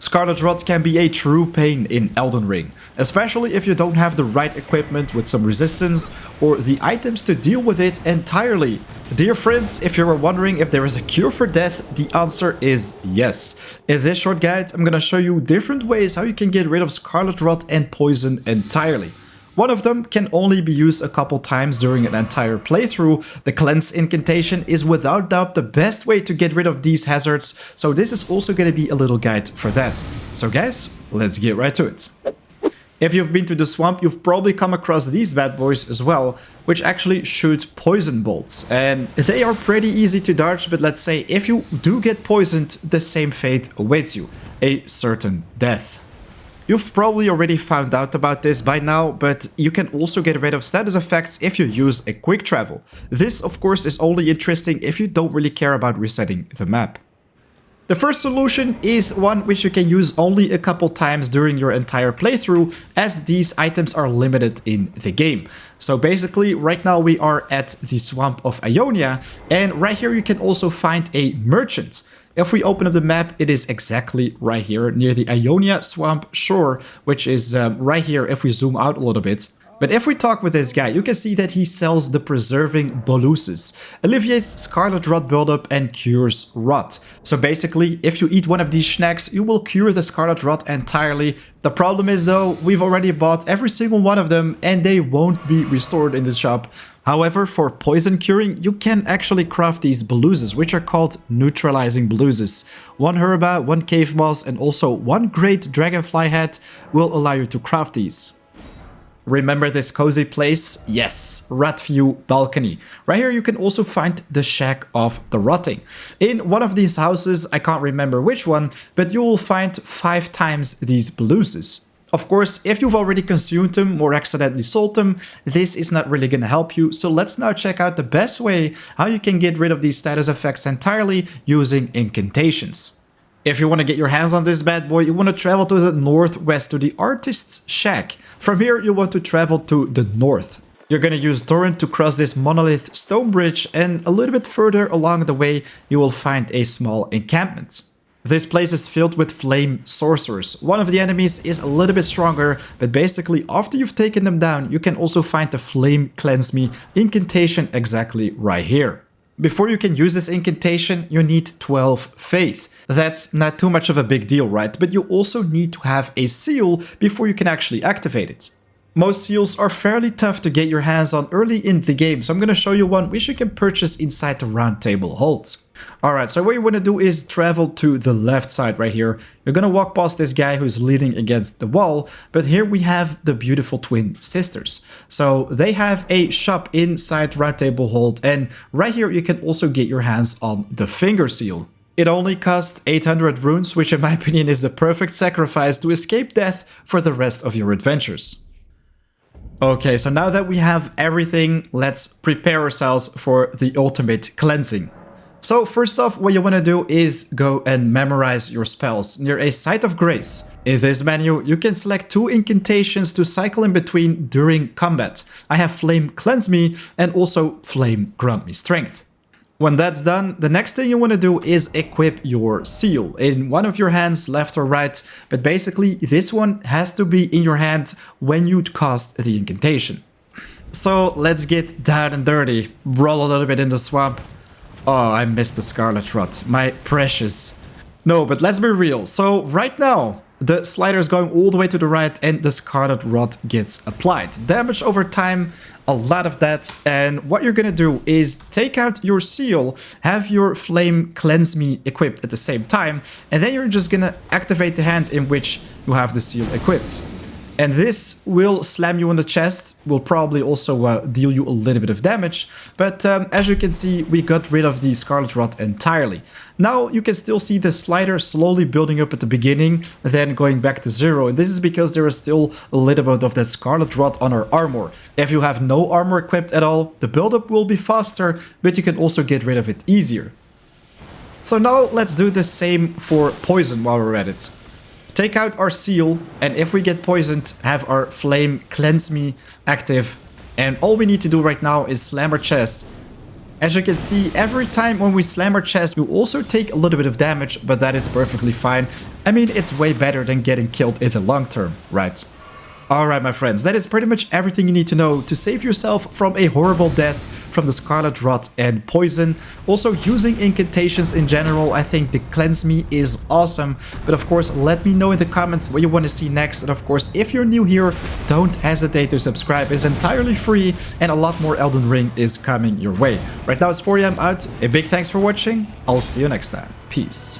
Scarlet Rot can be a true pain in Elden Ring, especially if you don't have the right equipment with some resistance or the items to deal with it entirely. Dear friends, if you were wondering if there is a cure for death, the answer is yes. In this short guide, I'm gonna show you different ways how you can get rid of Scarlet Rot and Poison entirely. One of them can only be used a couple times during an entire playthrough. The Cleanse Incantation is without doubt the best way to get rid of these hazards, so this is also going to be a little guide for that. So guys, let's get right to it. If you've been to the swamp, you've probably come across these bad boys as well, which actually shoot poison bolts. And they are pretty easy to dodge, but let's say if you do get poisoned, the same fate awaits you, a certain death. You've probably already found out about this by now, but you can also get rid of status effects if you use a quick travel. This, of course, is only interesting if you don't really care about resetting the map. The first solution is one which you can use only a couple times during your entire playthrough, as these items are limited in the game. So basically, right now we are at the Swamp of Ionia, and right here you can also find a merchant. If we open up the map, it is exactly right here near the Ionia Swamp shore, which is right here if we zoom out a little bit. But if we talk with this guy, you can see that he sells the Preserving Boluses, alleviates Scarlet Rot buildup and cures rot. So basically, if you eat one of these snacks, you will cure the Scarlet Rot entirely. The problem is though, we've already bought every single one of them and they won't be restored in the shop. However, for poison curing, you can actually craft these Boluses, which are called Neutralizing Boluses. One Herba, one Cave Moss, and also one Great Dragonfly Head will allow you to craft these. Remember this cozy place? Yes, Rat View Balcony. Right here you can also find the Shack of the Rotting. In one of these houses, I can't remember which one, but you will find 5 times these Boluses. Of course, if you've already consumed them or accidentally sold them, this is not really gonna help you, so let's now check out the best way how you can get rid of these status effects entirely using Incantations. If you want to get your hands on this bad boy, you want to travel to the northwest to the Artist's Shack. From here, you want to travel to the north. You're going to use Torrent to cross this monolith stone bridge, and a little bit further along the way, you will find a small encampment. This place is filled with flame sorcerers. One of the enemies is a little bit stronger, but basically after you've taken them down, you can also find the Flame Cleanse Me Incantation exactly right here. Before you can use this incantation, you need 12 faith. That's not too much of a big deal, right? But you also need to have a seal before you can actually activate it. Most seals are fairly tough to get your hands on early in the game, so I'm going to show you one which you can purchase inside the Round Table Hold. Alright, so what you want to do is travel to the left side right here. You're going to walk past this guy who's leaning against the wall, but here we have the beautiful twin sisters. So they have a shop inside Round Table Hold, and right here you can also get your hands on the finger seal. It only costs 800 runes, which in my opinion is the perfect sacrifice to escape death for the rest of your adventures. Okay, so now that we have everything, let's prepare ourselves for the ultimate cleansing. So first off, what you want to do is go and memorize your spells near a Site of Grace. In this menu, you can select 2 incantations to cycle in between during combat. I have Flame Cleanse Me and also Flame Grant Me Strength. When that's done, the next thing you want to do is equip your seal in one of your hands, left or right, but basically this one has to be in your hand when you cast the incantation. So let's get down and dirty, roll a little bit in the swamp. Oh, I missed the Scarlet Rot, my precious. No, but let's be real. So right now, the slider is going all the way to the right and the Scarlet Rot gets applied. Damage over time, a lot of that. And what you're gonna do is take out your seal, have your Flame Cleanse Me equipped at the same time, and then you're just gonna activate the hand in which you have the seal equipped. And this will slam you on the chest, will probably also deal you a little bit of damage, but as you can see, we got rid of the Scarlet Rot entirely. Now you can still see the slider slowly building up at the beginning, then going back to 0, and this is because there is still a little bit of that Scarlet Rot on our armor. If you have no armor equipped at all, the buildup will be faster, but you can also get rid of it easier. So now let's do the same for poison while we're at it. Take out our seal, and if we get poisoned, have our Flame Cleanse Me active. And all we need to do right now is slam our chest, As you can see, every time when we slam our chest, we also take a little bit of damage, but that is perfectly fine. I mean, it's way better than getting killed in the long term, right? Alright my friends, that is pretty much everything you need to know to save yourself from a horrible death from the Scarlet Rot and Poison. Also, using incantations in general, I think the Cleanse Me is awesome. But of course, let me know in the comments what you want to see next. And of course, if you're new here, don't hesitate to subscribe. It's entirely free and a lot more Elden Ring is coming your way. Right now it's 4 AM out. A big thanks for watching. I'll see you next time. Peace.